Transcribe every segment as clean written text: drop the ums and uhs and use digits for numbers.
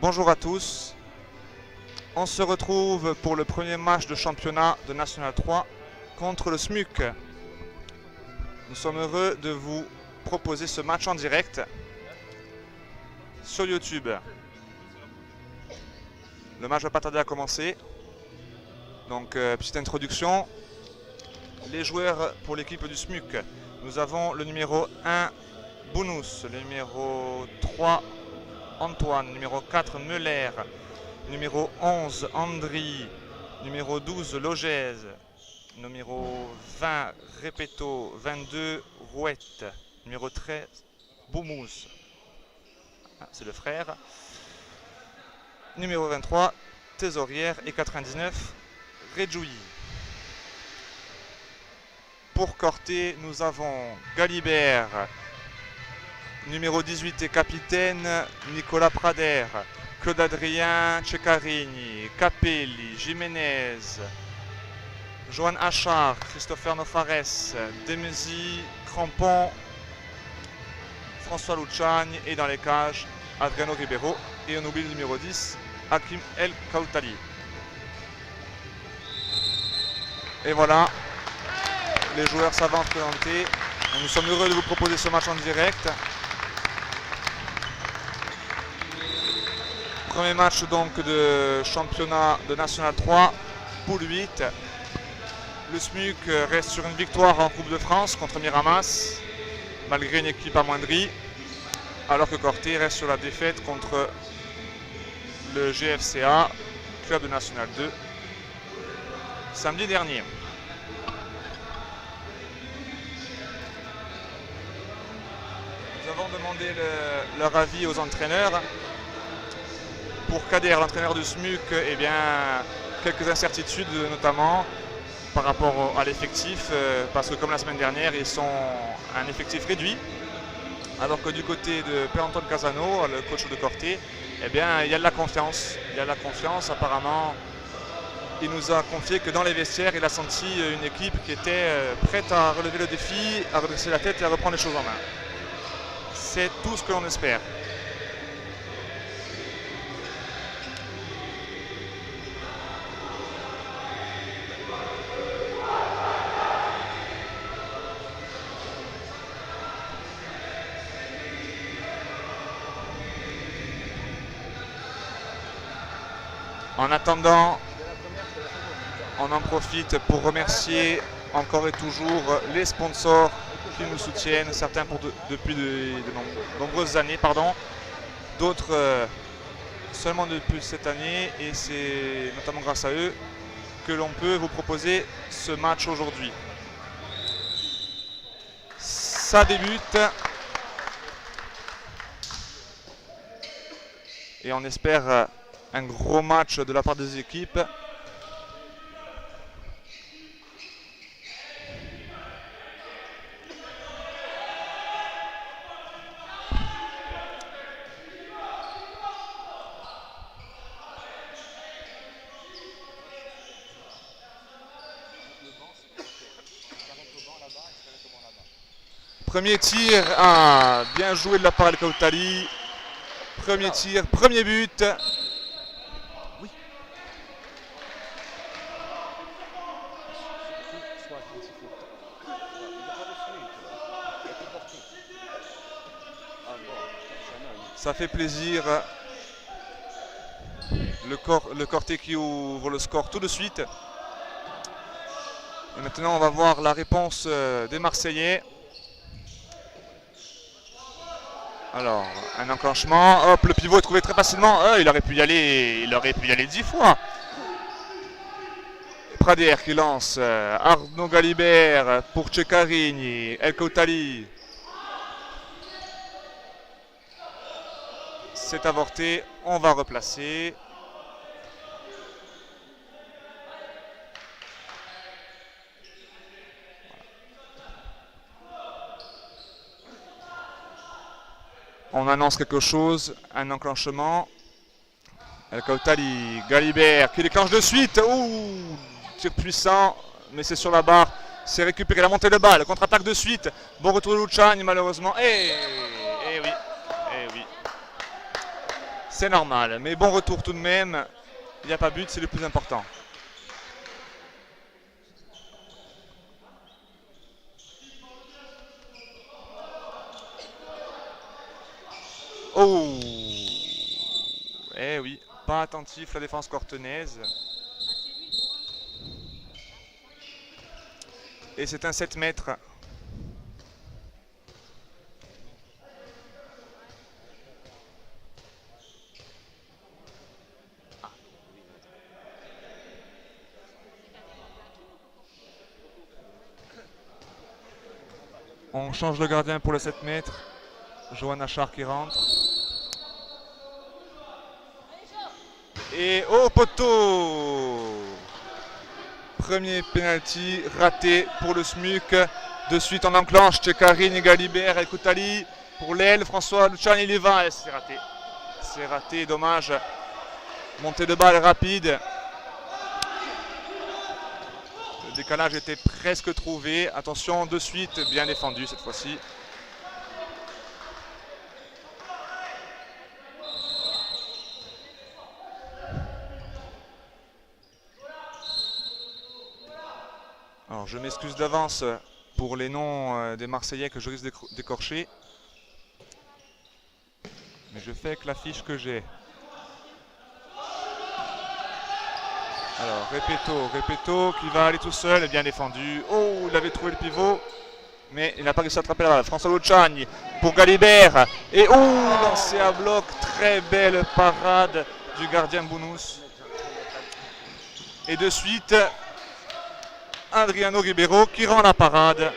Bonjour à tous. On se retrouve pour le premier match de championnat de National 3 contre le SMUC. Nous sommes heureux de vous proposer ce match en direct sur YouTube. Le match va pas tarder à commencer. Donc, petite introduction. Les joueurs pour l'équipe du SMUC. Nous avons le numéro 1, Bounous, le numéro 3, Antoine, numéro 4, Meuler, numéro 11, Andry, numéro 12, Logez, numéro 20, Repetto, 22, Rouette, numéro 13, Boumous, c'est le frère, numéro 23, Thésorière et 99, Redjoui. Pour Corté, nous avons Galibert, numéro 18 et capitaine, Nicolas Prader, Claude Adrien Ceccarini, Capelli, Jiménez, Johan Achard, Christopher Nofares, Demesi, Crampon, François Luciani et dans les cages, Adriano Ribeiro. Et on oublie le numéro 10, Hakim El Kaoutali. Et voilà, les joueurs savants présentés. Nous sommes heureux de vous proposer ce match en direct. Premier match donc de championnat de National 3, poule 8. Le SMUC reste sur une victoire en Coupe de France contre Miramas, malgré une équipe amoindrie, alors que Corté reste sur la défaite contre le GFCA, club de National 2, samedi dernier. Nous avons demandé leur avis aux entraîneurs. Pour Kader, l'entraîneur du SMUC, eh bien, quelques incertitudes notamment par rapport à l'effectif, parce que comme la semaine dernière, ils sont un effectif réduit, alors que du côté de Pierre-Antoine Casano, le coach de Corté, eh bien, il y a de la confiance. Il y a de la confiance, apparemment. Il nous a confié que dans les vestiaires, il a senti une équipe qui était prête à relever le défi, à redresser la tête et à reprendre les choses en main. C'est tout ce que l'on espère. En attendant, on en profite pour remercier encore et toujours les sponsors qui nous soutiennent, certains depuis de nombreuses années, d'autres seulement depuis cette année, et c'est notamment grâce à eux que l'on peut vous proposer ce match aujourd'hui. Ça débute et on espère un gros match de la part des équipes. Premier tir, bien joué de la part de Kaoutali. Premier tir, premier but. Oui. Ça fait plaisir. Le Corté qui ouvre le score tout de suite. Et maintenant, on va voir la réponse des Marseillais. Alors, un enclenchement. Hop, le pivot est trouvé très facilement. Il aurait pu y aller 10 fois. Prader qui lance. Arnaud Galibert pour Ceccarini. El Kaoutali. C'est avorté. On va replacer. On annonce quelque chose, un enclenchement. El Kaoutali, Galibert qui déclenche de suite. Ouh, tir puissant, mais c'est sur la barre. C'est récupéré la montée de balle, contre-attaque de suite. Bon retour de Luciani malheureusement. Eh oui. C'est normal, mais bon retour tout de même. Il n'y a pas but, c'est le plus important. Oh! Eh oui, pas attentif la défense cortenaise. Et c'est un 7 mètres. On change le gardien pour le 7 mètres. Johanna Char qui rentre. Et au poteau! Premier penalty raté pour le SMUC. De suite on enclenche Ceccarini, Galibert, El Koutali. Pour l'aile, François Luciani, il y va. Et c'est raté. C'est raté, dommage. Montée de balle rapide. Le décalage était presque trouvé. Attention, de suite, bien défendu cette fois-ci. Alors je m'excuse d'avance pour les noms des Marseillais que je risque d'écorcher. Mais je fais avec la fiche que j'ai. Alors Repetto qui va aller tout seul, bien défendu. Oh, il avait trouvé le pivot, mais il n'a pas réussi à attraper la balle. François Luciani pour Galibert. Et oh, lancé à bloc, très belle parade du gardien Bounous. Et de suite, Adriano Ribeiro qui rend la parade.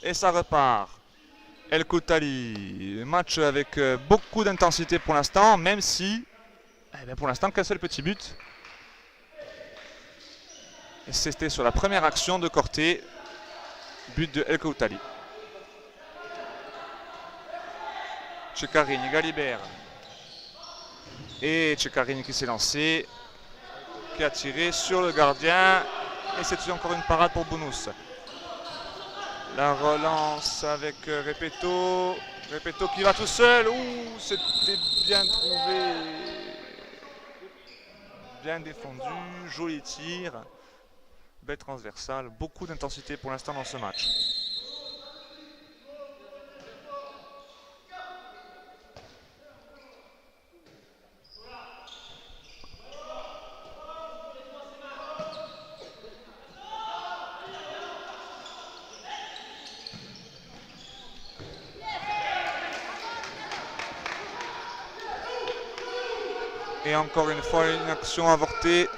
Et ça repart. El Koutali, match avec beaucoup d'intensité pour l'instant, même si, pour l'instant, qu'un seul petit but. Et c'était sur la première action de Corté, but de El Koutali. Ceccarini, Galibert. Et Ceccarini qui s'est lancé, qui a tiré sur le gardien. Et c'est encore une parade pour Bounous. La relance avec Repetto. Repetto qui va tout seul. Ouh, c'était bien trouvé. Bien défendu. Joli tir. Belle transversale. Beaucoup d'intensité pour l'instant dans ce match. Et encore une fois, une action avortée.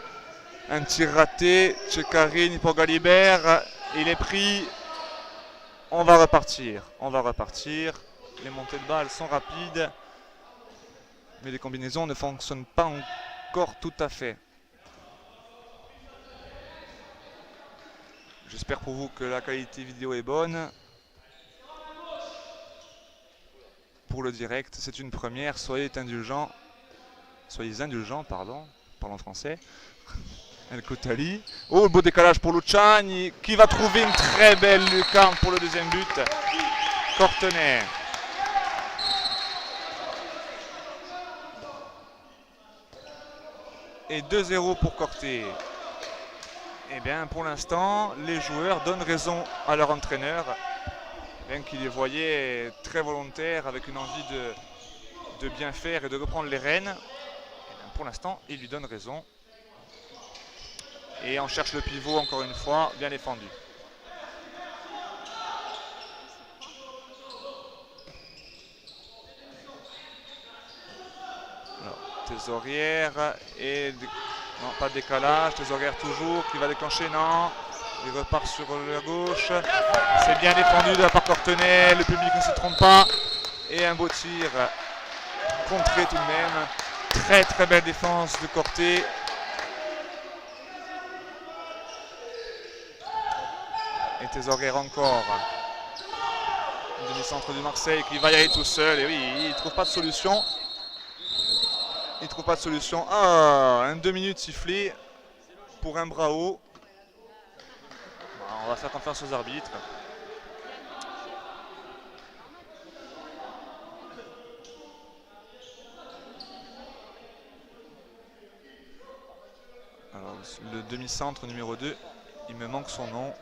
Un tir raté. Ceccarini pour Galibert. Il est pris. On va repartir. On va repartir. Les montées de balles sont rapides. Mais les combinaisons ne fonctionnent pas encore tout à fait. J'espère pour vous que la qualité vidéo est bonne. Pour le direct, c'est une première. Soyez indulgents. Soyez indulgents, pardon, parlons français. El Koutali. Oh, le beau décalage pour Luciani, qui va trouver une très belle lucarne pour le deuxième but. Cortenay. Et 2-0 pour Corté. Eh bien, pour l'instant, les joueurs donnent raison à leur entraîneur, bien qu'ils les voyaient très volontaires, avec une envie de bien faire et de reprendre les rênes. Pour l'instant, il lui donne raison. Et on cherche le pivot encore une fois, bien défendu. Alors, Tésorière et... Non, pas de décalage, Tésorière toujours, qui va déclencher, non. Il repart sur la gauche. C'est bien défendu de la part Cortenay, le public ne se trompe pas. Et un beau tir contré tout de même. Très très belle défense de Corté. Et Tésorière encore. Le demi-centre du Marseille qui va y aller tout seul. Et oui, il ne trouve pas de solution. Il ne trouve pas de solution. Ah, un 2 minutes sifflé pour un bras haut. On va faire confiance aux arbitres. Alors, le demi-centre numéro 2, il me manque son nom.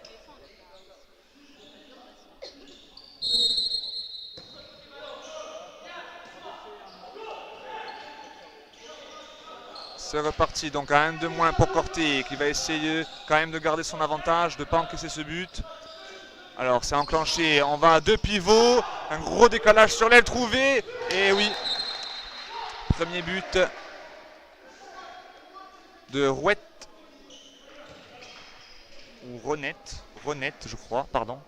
C'est reparti, donc à 1 de moins pour Corté qui va essayer quand même de garder son avantage, de ne pas encaisser ce but. Alors c'est enclenché, on va à 2 pivots, un gros décalage sur l'aile trouvé, et oui, premier but de Rouette, ou Renette je crois, pardon.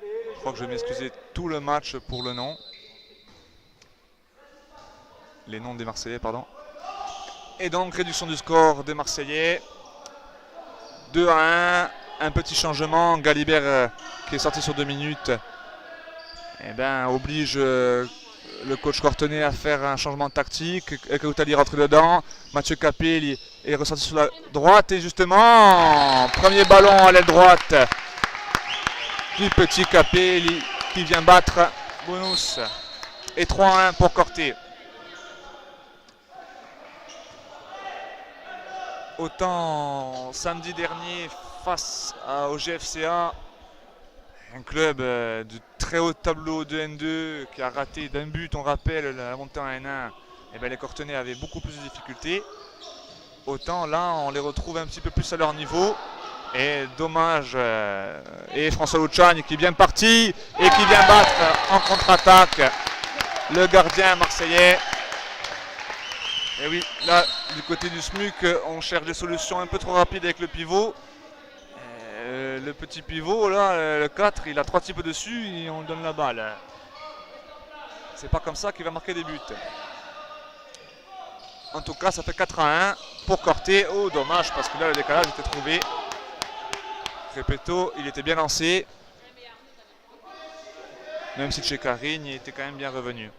Je crois que je vais m'excuser tout le match pour le nom. Les noms des Marseillais, pardon. Et donc réduction du score des Marseillais. 2-1. Un petit changement. Galibert qui est sorti sur 2 minutes. Eh ben, oblige le coach Cortenay à faire un changement tactique. Ekaoutali rentre dedans. Mathieu Capet est ressorti sur la droite. Et justement, premier ballon à l'aile droite du petit Capet qui vient battre Bonus. Et 3-1 pour Corté. Autant samedi dernier face au GFCA, un club de très haut tableau de N2 qui a raté d'un but, on rappelle, la montée en N1, et bien les Cortenay avaient beaucoup plus de difficultés. Autant là, on les retrouve un petit peu plus à leur niveau. Et dommage, et François Luciani qui est bien parti et qui vient battre en contre-attaque le gardien marseillais. Et oui, là, du côté du SMUC, on cherche des solutions un peu trop rapides avec le pivot. Le petit pivot, là, le 4, il a 3 types dessus et on donne la balle. C'est pas comme ça qu'il va marquer des buts. En tout cas, ça fait 4-1 pour Corté. Oh, dommage, parce que là, le décalage était trouvé. Repetto, il était bien lancé. Même si Tchekarigne était quand même bien revenu.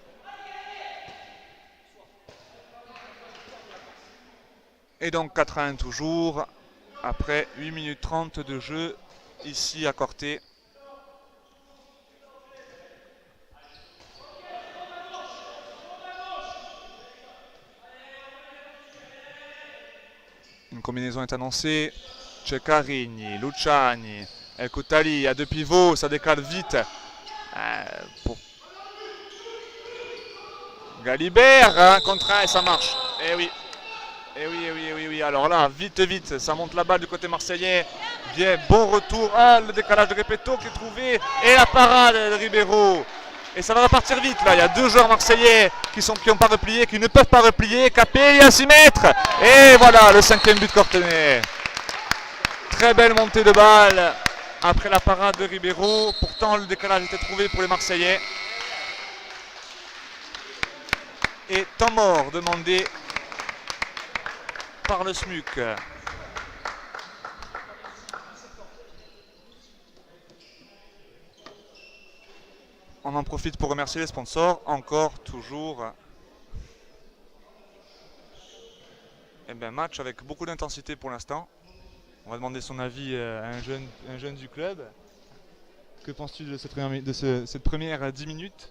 Et donc 4-1 toujours, après 8 minutes 30 de jeu ici à Corté. Une combinaison est annoncée. Tchekarigne, Luciani, Ekaoutali à 2 pivots, ça décale vite. Pour Galibert, 1 contre 1 et ça marche. Eh oui. Et oui, alors là, vite, ça monte la balle du côté marseillais. Bien, bon retour. Ah, le décalage de Repetto qui est trouvé. Et la parade de Ribeiro. Et ça va repartir vite là. Il y a 2 joueurs marseillais qui n'ont pas replié, qui ne peuvent pas replier. Capet à 6 mètres. Et voilà, le 5e but Cortenay. Très belle montée de balle après la parade de Ribeiro. Pourtant, le décalage était trouvé pour les Marseillais. Et temps mort demandé par le SMUC. On en profite pour remercier les sponsors, encore, toujours. Eh bien, match avec beaucoup d'intensité pour l'instant. On va demander son avis à un jeune du club. Que penses-tu de cette première 10 minutes?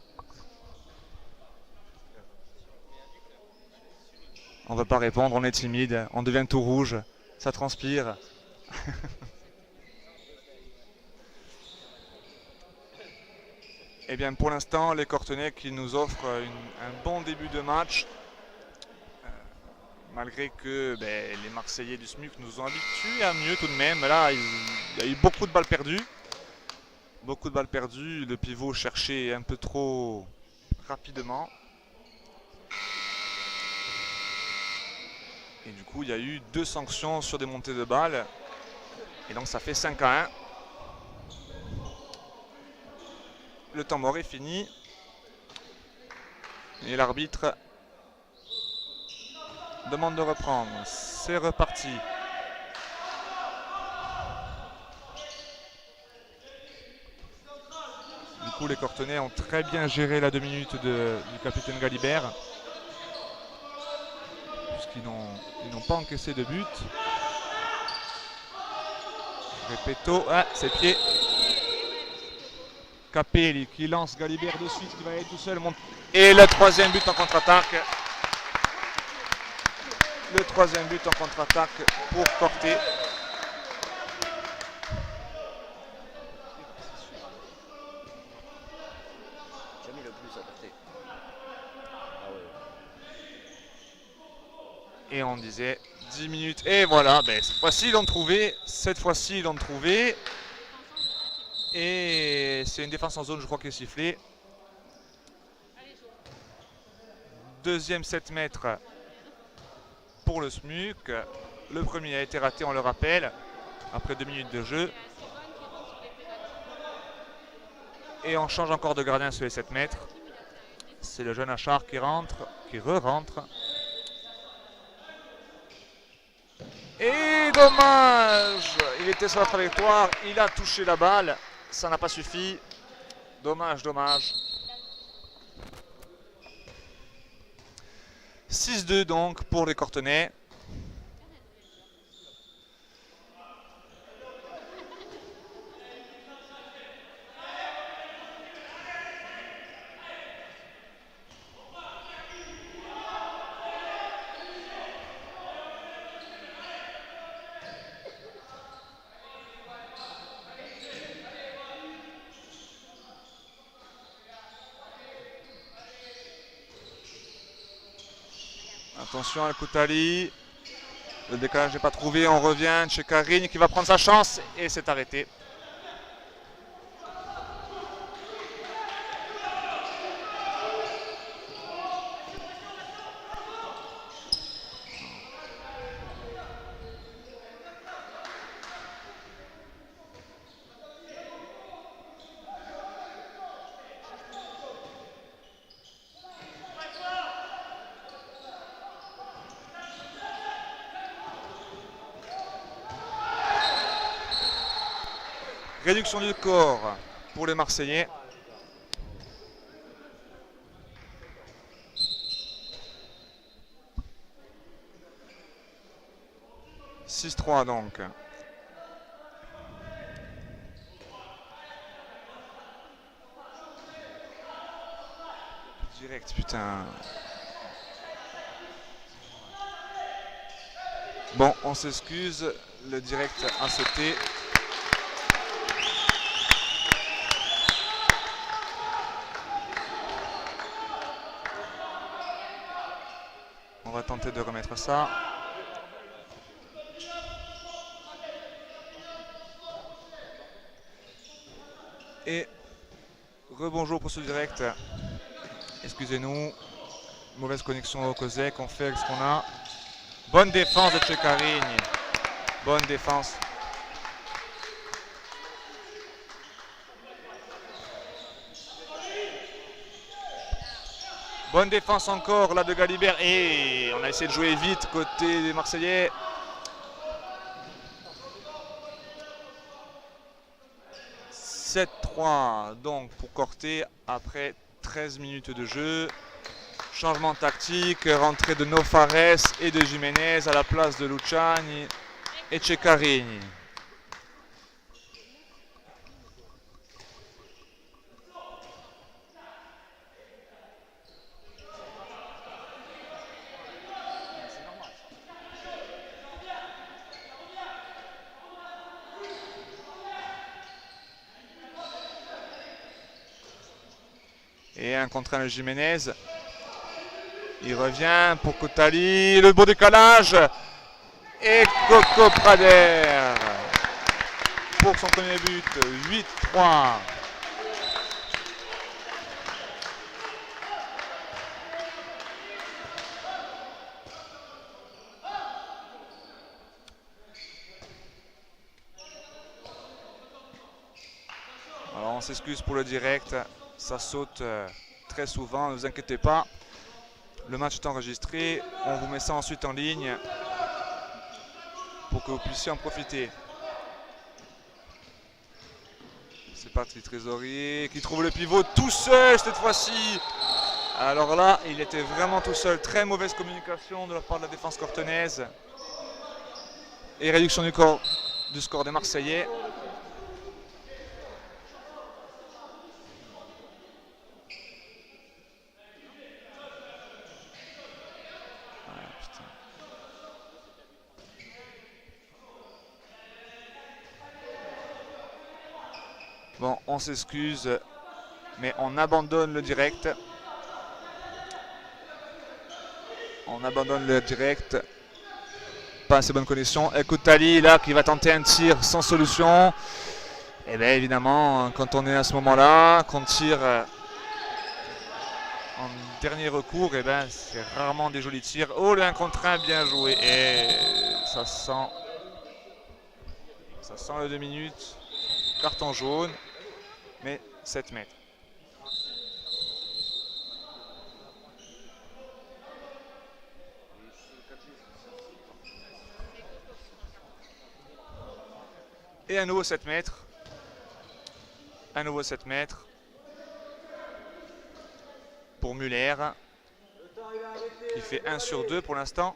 On ne va pas répondre, on est timide, on devient tout rouge, ça transpire. Eh bien pour l'instant, les Cortenay qui nous offrent un bon début de match. Malgré que les Marseillais du SMUC nous ont habitués à mieux tout de même. Là, il y a eu beaucoup de balles perdues. Beaucoup de balles perdues, le pivot cherchait un peu trop rapidement. Et du coup, il y a eu 2 sanctions sur des montées de balles. Et donc, ça fait 5-1. Le temps mort est fini. Et l'arbitre demande de reprendre. C'est reparti. Du coup, les Cortenay ont très bien géré la 2 minutes du capitaine Galibert. Puisqu'ils n'ont pas encaissé de but. Repetto, ses pieds. Capelli qui lance Galibert de suite, qui va aller tout seul. Et le 3e but en contre-attaque. Le troisième but en contre-attaque pour Corté. Et on disait 10 minutes. Et voilà, ben, cette fois-ci ils l'ont trouvé. Cette fois-ci ils l'ont trouvé. Et c'est une défense en zone, je crois, qui est sifflée. Deuxième 7 mètres pour le SMUC. Le premier a été raté, on le rappelle, après 2 minutes de jeu. Et on change encore de gardien sur les 7 mètres. C'est le jeune Achard qui rentre, qui re-rentre. Et dommage! Il était sur la trajectoire, il a touché la balle. Ça n'a pas suffi. Dommage, dommage. 6-2 donc pour les Cortenais. Attention à Koutali. Le décalage n'est pas trouvé. On revient chez Karine qui va prendre sa chance et c'est arrêté. Réduction du corps pour les Marseillais. « 6-3 donc. Direct, putain. Bon, on s'excuse, le direct a sauté. On va tenter de remettre ça. Et rebonjour pour ce direct. Excusez-nous. Mauvaise connexion au Cosec. On fait avec ce qu'on a. Bonne défense de Ceccarini. Bonne défense. Bonne défense encore là de Galibert. Et on a essayé de jouer vite côté des Marseillais. « 7-3 donc pour Corté après 13 minutes de jeu. Changement tactique, rentrée de Nofares et de Jiménez à la place de Luciani et Ceccarini. Et un contre un de Jiménez. Il revient pour Koutali. Le beau décalage. Et Coco Prader pour son premier but. 8-3. Alors on s'excuse pour le direct. Ça saute très souvent, ne vous inquiétez pas. Le match est enregistré, on vous met ça ensuite en ligne pour que vous puissiez en profiter. C'est Patrick Trésorier qui trouve le pivot tout seul cette fois-ci. Alors là, il était vraiment tout seul. Très mauvaise communication de la part de la défense cortenaise. Et réduction du score des Marseillais. Bon, on s'excuse, mais on abandonne le direct. On abandonne le direct. Pas assez bonne connexion. Koutali là qui va tenter un tir sans solution. Et bien évidemment, quand on est à ce moment-là, qu'on tire en dernier recours, et ben c'est rarement des jolis tirs. Oh, le 1 contre 1, bien joué. Et ça sent le 2 minutes. Carton jaune, mais 7 mètres. Et un nouveau 7 mètres. Un nouveau 7 mètres. Pour Muller. Qui fait 1 sur 2 pour l'instant.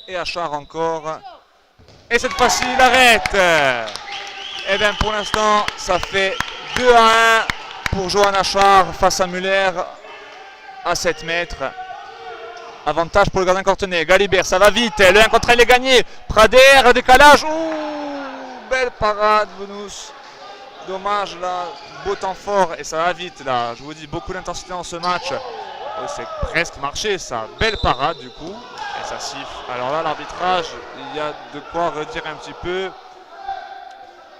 Et Achard encore. Et cette fois-ci, il arrête. Et bien pour l'instant, ça fait 2-1 pour Johan Achard face à Muller à 7 mètres. Avantage pour le gardien Courtenay. Galibert, ça va vite. Le 1 contre 1, il est gagné. Prader, décalage. Ouh, belle parade, Venus. Dommage là, beau temps fort et ça va vite là. Je vous dis, beaucoup d'intensité dans ce match. Oh, c'est presque marché ça. Belle parade du coup. Et ça siffle. Alors là, l'arbitrage, il y a de quoi redire un petit peu.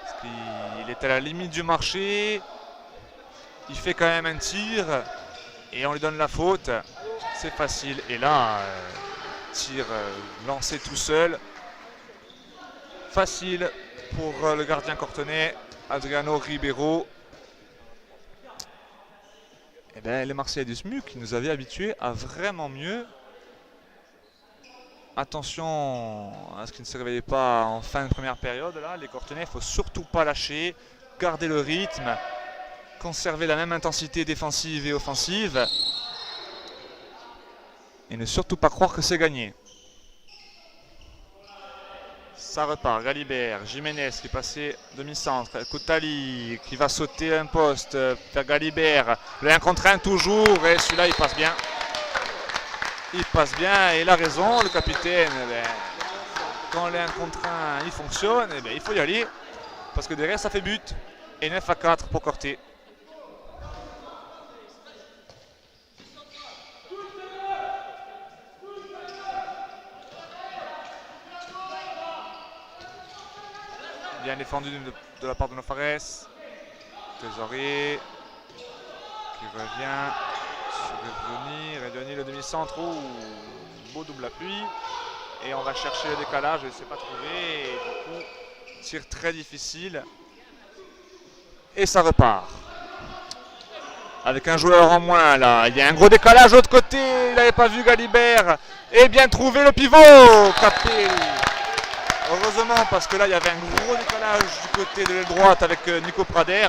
Parce qu'il est à la limite du marché. Il fait quand même un tir. Et on lui donne la faute. C'est facile. Et là, tir lancé tout seul. Facile pour le gardien Courtenay, Adriano Ribeiro. Et bien, les Marseillais du SMUC qui nous avaient habitués à vraiment mieux. Attention à ce qu'ils ne se réveillent pas en fin de première période. Là, les Courtenay, il ne faut surtout pas lâcher, garder le rythme, conserver la même intensité défensive et offensive. Et ne surtout pas croire que c'est gagné. Ça repart. Galibert, Jiménez qui est passé demi-centre. Koutali qui va sauter un poste vers Galibert. Le 1 contre 1 toujours. Et celui-là, il passe bien. Il passe bien. Et il a raison, le capitaine. Quand le 1 contre 1 il fonctionne, il faut y aller. Parce que derrière, ça fait but. Et 9-4 pour Corté. Bien défendu de la part de Nofares. Trésorier qui revient sur Redoni, le demi-centre. Beau double appui. Et on va chercher le décalage, et c'est pas trouvé. Et du coup, tir très difficile. Et ça repart. Avec un joueur en moins là. Il y a un gros décalage de l'autre côté. Il n'avait pas vu Galibert. Et bien trouvé le pivot. Capé. Heureusement, parce que là, il y avait un gros décalage du côté de l'aile droite avec Nico Prader.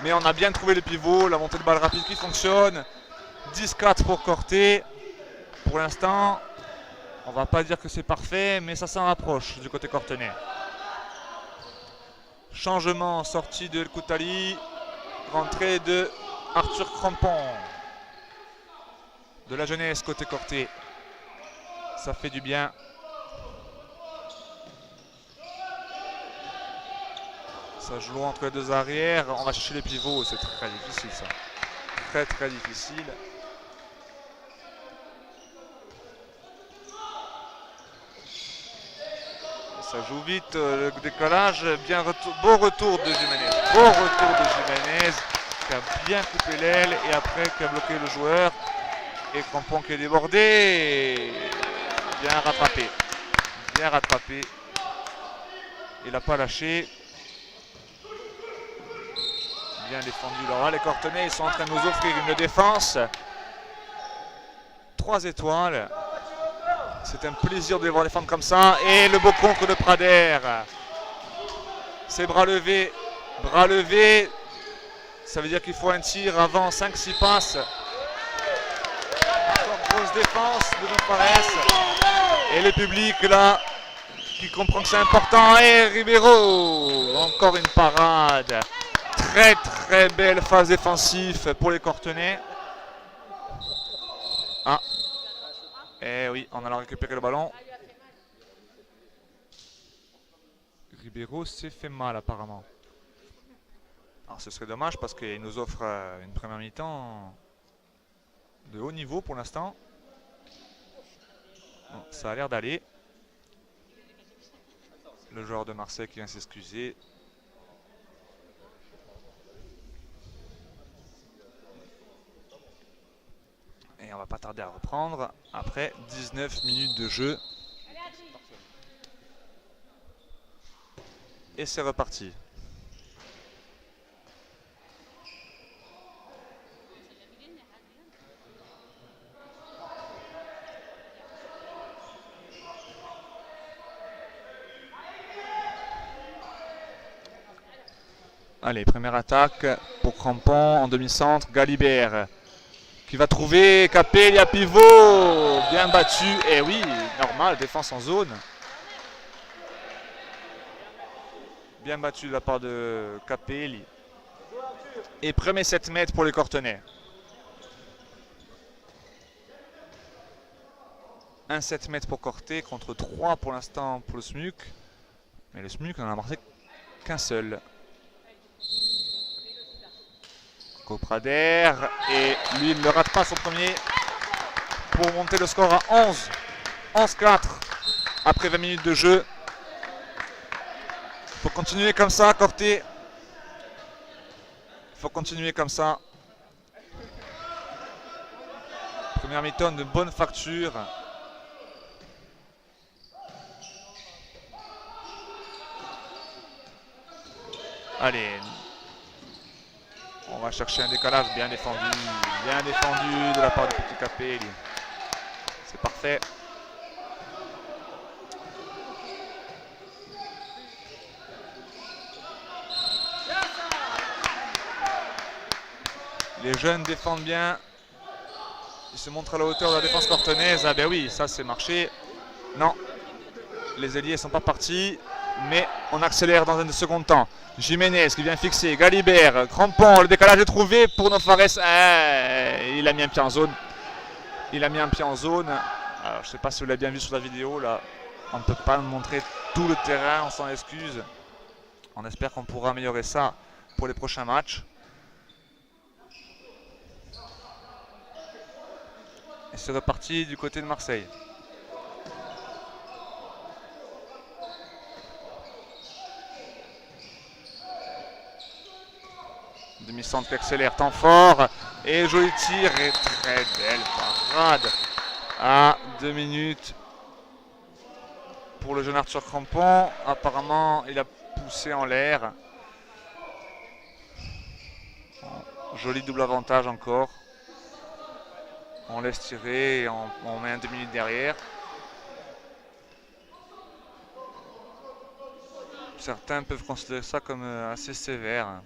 Mais on a bien trouvé le pivot, la montée de balle rapide qui fonctionne. 10-4 pour Corté. Pour l'instant, on va pas dire que c'est parfait, mais ça s'en rapproche du côté Courtenay. Changement, sortie de El Koutali. Rentrée de Arthur Crampon. De la jeunesse côté Corté. Ça fait du bien. Ça joue entre les deux arrières. On va chercher les pivots. C'est très difficile ça. Très très difficile. Ça joue vite. Le décollage. Beau retour de Jiménez. Beau retour de Jiménez. Qui a bien coupé l'aile. Et après qui a bloqué le joueur. Et Crampon qui est débordé. Bien rattrapé. Bien rattrapé. Il n'a pas lâché. Bien défendu. Alors là, les Courtenay, ils sont en train de nous offrir une défense. 3 étoiles. C'est un plaisir de les voir défendre comme ça. Et le beau contre de Prader. C'est bras levés. Bras levés. Ça veut dire qu'il faut un tir avant 5-6 passes. Encore grosse défense de Nofares. Et le public là, qui comprend que c'est important. Et Ribeiro. Encore une parade. Très très belle phase défensive pour les Courtenay. Ah. Eh oui, en allant récupérer le ballon. Ribeiro s'est fait mal apparemment. Alors ce serait dommage parce qu'il nous offre une première mi-temps de haut niveau pour l'instant. Bon, ça a l'air d'aller. Le joueur de Marseille qui vient s'excuser. Et on va pas tarder à reprendre après 19 minutes de jeu. Et c'est reparti. Allez, première attaque pour Crampon en demi-centre. Galibert qui va trouver Capelli à pivot. Bien battu. Et oui, normal, défense en zone. Bien battu de la part de Capelli. Et premier 7 mètres pour les Cortenais. Un 7 mètres pour Corté contre 3 pour l'instant pour le SMUC. Mais le SMUC n'en a marqué qu'un seul. Coprader, et lui il ne rate pas son premier pour monter le score à 11. 11-4 après 20 minutes de jeu. Il faut continuer comme ça, Corté. Il faut continuer comme ça. Première mi-temps de bonne facture. Allez. On va chercher un décalage bien défendu de la part du petit Capelli. C'est parfait. Les jeunes défendent bien. Ils se montrent à la hauteur de la défense cortenaise. Ah ben oui, ça c'est marché. Non, les ailiers ne sont pas partis. Mais on accélère dans un second temps. Jiménez qui vient fixer. Galibert, Crampon, le décalage est trouvé pour Nofares. Il a mis un pied en zone. Il a mis un pied en zone. Alors, je ne sais pas si vous l'avez bien vu sur la vidéo. Là, on ne peut pas montrer tout le terrain. On s'en excuse. On espère qu'on pourra améliorer ça pour les prochains matchs. Et c'est reparti du côté de Marseille. Demi-centre qui accélère, temps fort. Et joli tir et très belle parade. À 2 minutes pour le jeune Arthur Crampon. Apparemment, il a poussé en l'air. Joli double avantage encore. On laisse tirer et on met un 2 minutes derrière. Certains peuvent considérer ça comme assez sévère.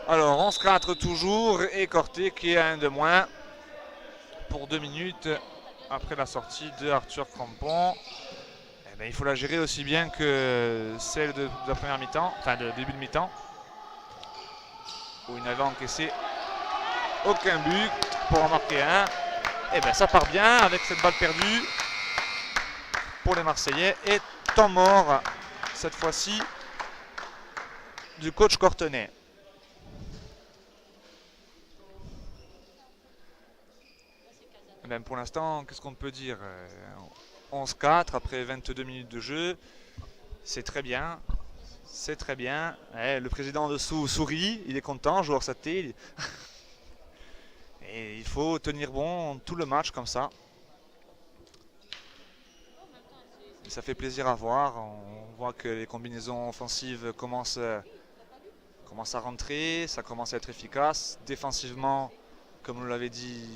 Alors 11-4 toujours et Corté qui est à 1 de moins pour 2 minutes après la sortie de Arthur Crampon. Eh bien, il faut la gérer aussi bien que celle de la première mi-temps, enfin de début de mi-temps, où il n'avait encaissé aucun but pour en marquer un. Et bien ça part bien avec cette balle perdue pour les Marseillais et temps mort cette fois-ci du coach cortenais. Ben pour l'instant, qu'est-ce qu'on peut dire? 11-4 après 22 minutes de jeu, c'est très bien. C'est très bien. Le président dessous sourit, il est content, joueur sa tête. Et il faut tenir bon tout le match comme ça. Et ça fait plaisir à voir. On voit que les combinaisons offensives commencent à rentrer, ça commence à être efficace. Défensivement, comme nous l'avait dit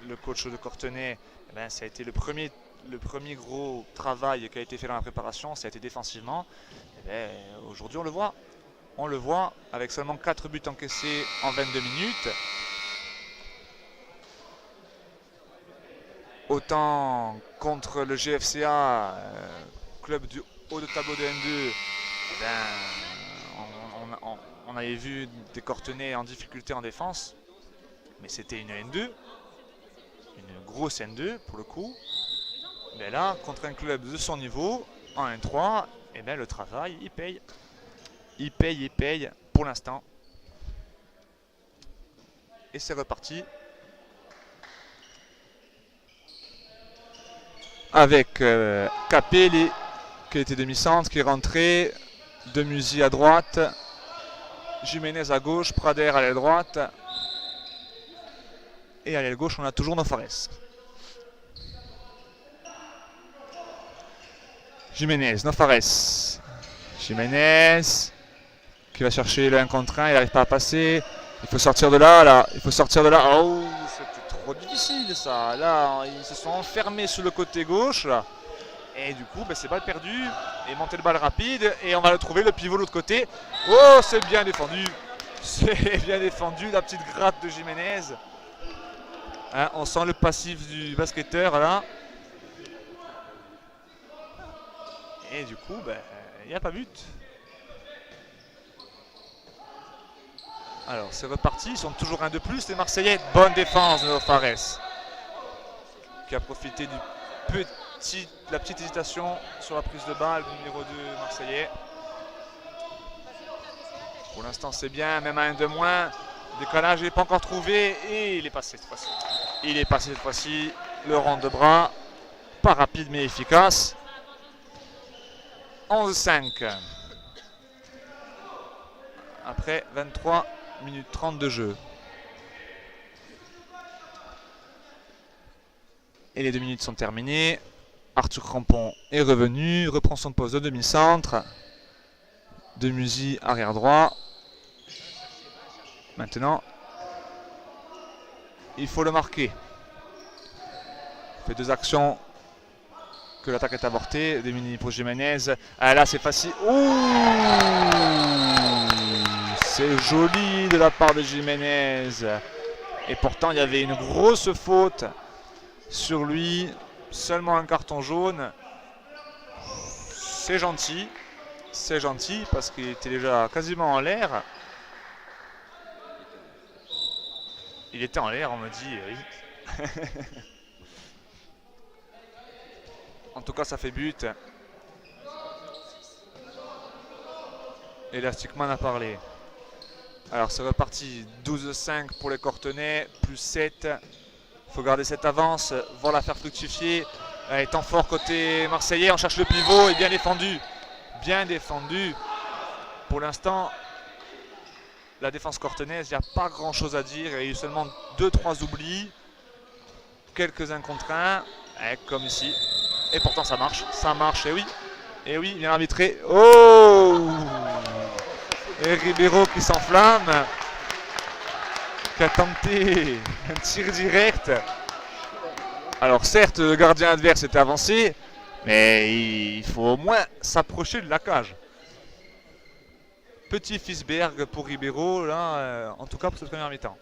le coach de Cortenay, eh ben, ça a été le premier gros travail qui a été fait dans la préparation, ça a été défensivement. Eh ben, aujourd'hui on le voit avec seulement 4 buts encaissés en 22 minutes. Autant contre le GFCA, club du haut de tableau de N2, eh ben, on avait vu des Cortenay en difficulté en défense, mais c'était une N2. Une grosse N2 pour le coup. Mais là, contre un club de son niveau, en 1-3, et bien le travail, il paye. Il paye pour l'instant. Et c'est reparti. Avec Capelli qui était demi-centre, qui est rentré. Demusy à droite. Jiménez à gauche, Prader à l'aile droite. Et à l'aile gauche, on a toujours Nofares. Jiménez, Nofares. Jiménez qui va chercher le 1 contre 1, il n'arrive pas à passer. Il faut sortir de là, il faut sortir de là. Oh, c'était trop difficile ça. Là, ils se sont enfermés sur le côté gauche. Là. Et du coup, c'est balle perdue. Et monter le balle rapide. Et on va le trouver, le pivot de l'autre côté. Oh, c'est bien défendu. C'est bien défendu, la petite gratte de Jiménez. Hein, on sent le passif du basketteur là. Et du coup, il n'y a pas but. Alors c'est reparti, ils sont toujours un de plus les Marseillais. Bonne défense de Nofares qui a profité de la petite hésitation sur la prise de balle du numéro 2 Marseillais. Pour l'instant c'est bien, même à un de moins. Le décalage n'est pas encore trouvé et il est passé cette fois-ci. Il est passé cette fois-ci, le rond de bras, pas rapide mais efficace. 11-5. Après 23 minutes 30 de jeu. Et les 2 minutes sont terminées. Arthur Crampon est revenu, reprend son poste de demi-centre. Demusy arrière droit. Maintenant, il faut le marquer. Il fait 2 actions que l'attaque est avortée. Demusy pour Jiménez. Ah, là, c'est facile. C'est joli de la part de Jiménez. Et pourtant, il y avait une grosse faute sur lui. Seulement un carton jaune. C'est gentil. C'est gentil parce qu'il était déjà quasiment en l'air. Il était en l'air, on me dit. Oui. En tout cas, ça fait but. Elasticman a parlé. Alors, c'est reparti. 12-5 pour les Cortenais, plus 7. Il faut garder cette avance, voir la faire fructifier. Temps fort côté marseillais, on cherche le pivot et bien défendu. Bien défendu. Pour l'instant, la défense cortenaise, il n'y a pas grand chose à dire. Il y a eu seulement 2-3 oublis. Quelques 1 contre 1, comme ici. Et pourtant ça marche, et oui, il vient arbitrer. Oh! Et Ribeiro qui s'enflamme, qui a tenté un tir direct. Alors certes, le gardien adverse était avancé, mais il faut au moins s'approcher de la cage. Petit Fisberg pour Ribeiro, là, en tout cas pour cette première mi-temps.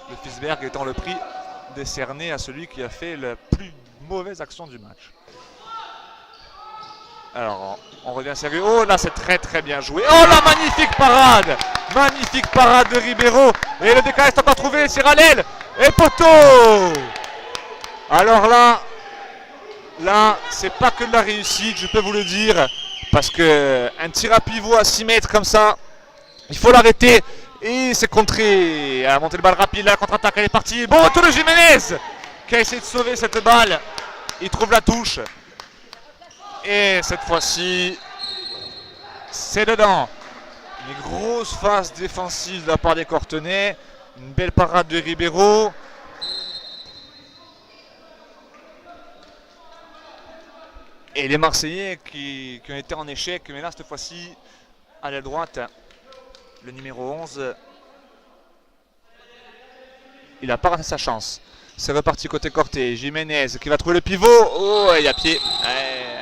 Le Fisberg étant le prix décerné à celui qui a fait la plus mauvaise action du match. Alors, on revient sérieux. Oh, là, c'est très très bien joué. Oh, la magnifique parade! Magnifique parade de Ribeiro. Et le décalage est encore trouvé. Siralel et poteau! Alors là, c'est pas que de la réussite, je peux vous le dire. Parce que un tir à pivot à 6 mètres comme ça, il faut l'arrêter. Et c'est contré. À monter le balle rapide, la contre-attaque, elle est partie. Bon retour de Jiménez qui a essayé de sauver cette balle. Il trouve la touche. Et cette fois-ci, c'est dedans. Une grosse phase défensive de la part des Cortenais. Une belle parade de Ribeiro. Et les Marseillais qui ont été en échec. Mais là, cette fois-ci, à l'aile droite, le numéro 11, il n'a pas raté sa chance. C'est reparti côté Corté. Jiménez qui va trouver le pivot. Oh, il y a pied.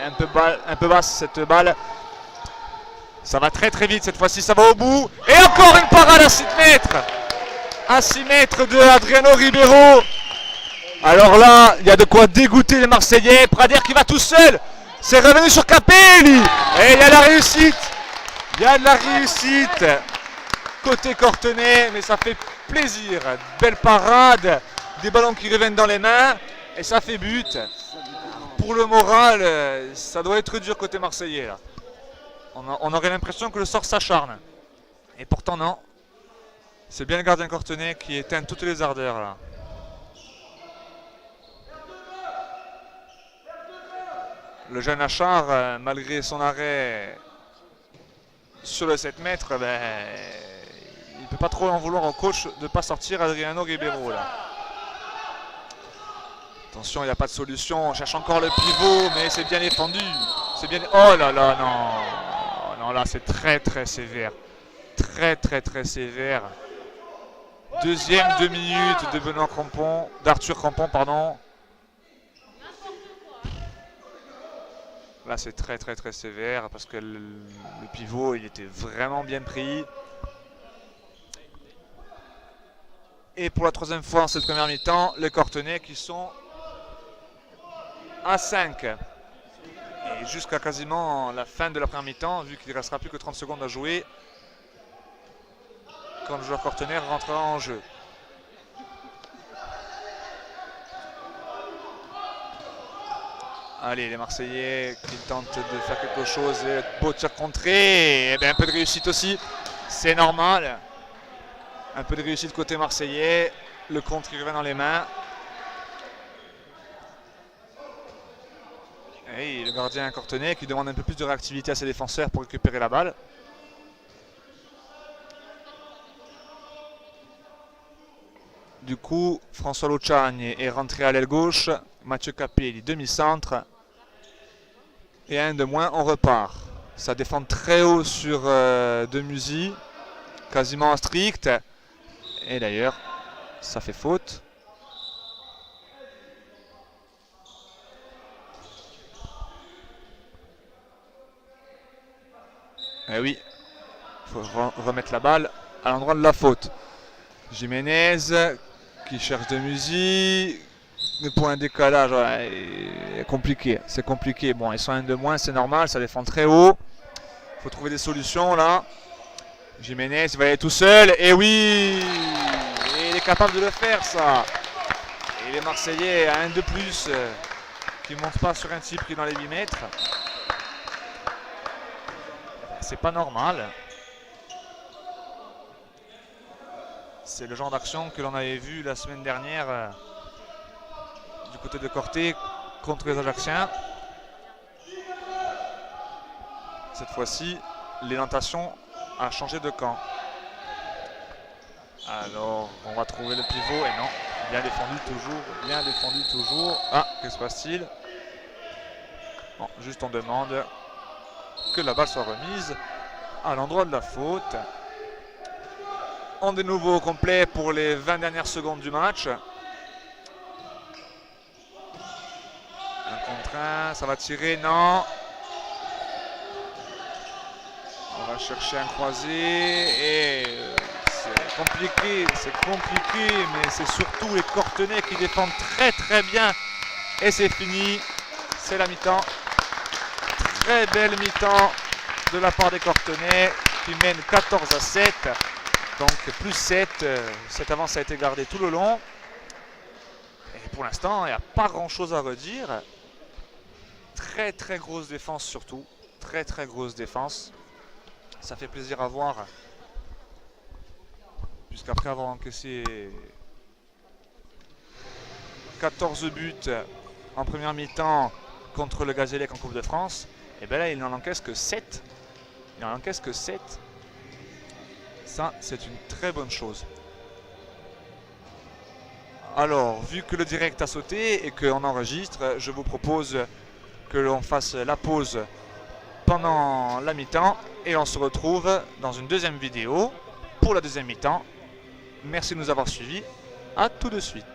Un peu basse cette balle. Ça va très très vite cette fois-ci. Ça va au bout. Et encore une parade à 6 mètres. À 6 mètres de Adriano Ribeiro. Alors là, il y a de quoi dégoûter les Marseillais. Prader qui va tout seul. C'est revenu sur Capelli. Et il y a la réussite. Il y a de la réussite. Côté Cortenay, mais ça fait plaisir. Belle parade. Des ballons qui reviennent dans les mains. Et ça fait but. pour le moral, ça doit être dur côté marseillais là. On aurait l'impression que le sort s'acharne. Et pourtant non. C'est bien le gardien Cortenay qui éteint toutes les ardeurs là. Le jeune Achard, malgré son arrêt sur le 7 mètres, ben, il ne peut pas trop en vouloir au coach de ne pas sortir Adriano Ribeiro là. Attention, il n'y a pas de solution. On cherche encore le pivot, mais c'est bien défendu. C'est bien. Oh là là, non. Non, là, c'est très très sévère. Très très très sévère. Deuxième 2 minutes de Benoît Crampon, d'Arthur Crampon, pardon. Là, c'est très très très sévère parce que le pivot, il était vraiment bien pris. Et pour la troisième fois en cette première mi-temps, les Cortenay qui sont à 5. Et jusqu'à quasiment la fin de la première mi-temps, vu qu'il ne restera plus que 30 secondes à jouer, quand le joueur Cortenay rentrera en jeu. Allez, les Marseillais qui tentent de faire quelque chose. Et beau tir contré. Et bien, un peu de réussite aussi. C'est normal. Un peu de réussite côté marseillais. Le contre, il revient dans les mains. Et le gardien Cortenay qui demande un peu plus de réactivité à ses défenseurs pour récupérer la balle. Du coup, François Luciani est rentré à l'aile gauche. Mathieu Capelli, demi-centre. Et un de moins, on repart. Ça défend très haut sur Demusy. Quasiment strict. Et d'ailleurs, ça fait faute. Eh oui, il faut remettre la balle à l'endroit de la faute. Jiménez qui cherche Demusy. Pour un décalage, ouais, compliqué. C'est compliqué. Bon, ils sont un de moins, c'est normal, ça défend très haut. Il faut trouver des solutions là. Jiménez, il va y aller tout seul. Et oui, et il est capable de le faire ça. Et les Marseillais à un de plus qui ne montent pas sur un type qui est dans les 8 mètres. C'est pas normal. C'est le genre d'action que l'on avait vu la semaine dernière du côté de Corté contre les Ajacciens. Cette fois-ci, l'Élantation a changé de camp. Alors, on va trouver le pivot et non, bien défendu toujours, bien défendu toujours. Ah, que se passe-t-il? Bon, juste on demande que la balle soit remise à l'endroit de la faute. On est de nouveau au complet pour les 20 dernières secondes du match. Un contre un, ça va tirer, non. On va chercher un croisé et c'est compliqué, mais c'est surtout les Cortenay qui défendent très très bien. Et c'est fini, c'est la mi-temps. Très belle mi-temps de la part des Cortenay qui mènent 14-7. Donc plus 7, cette avance a été gardée tout le long. Et pour l'instant, il n'y a pas grand chose à redire. Très très grosse défense surtout. Très très grosse défense. Ça fait plaisir à voir. Puisqu'après avoir encaissé 14 buts en première mi-temps contre le Gazélec en Coupe de France, et bien là il n'en encaisse que 7. Il n'en encaisse que 7. Ça, c'est une très bonne chose. Alors, vu que le direct a sauté et qu'on enregistre, je vous propose que l'on fasse la pause pendant la mi-temps et on se retrouve dans une deuxième vidéo pour la deuxième mi-temps. Merci de nous avoir suivis. À tout de suite.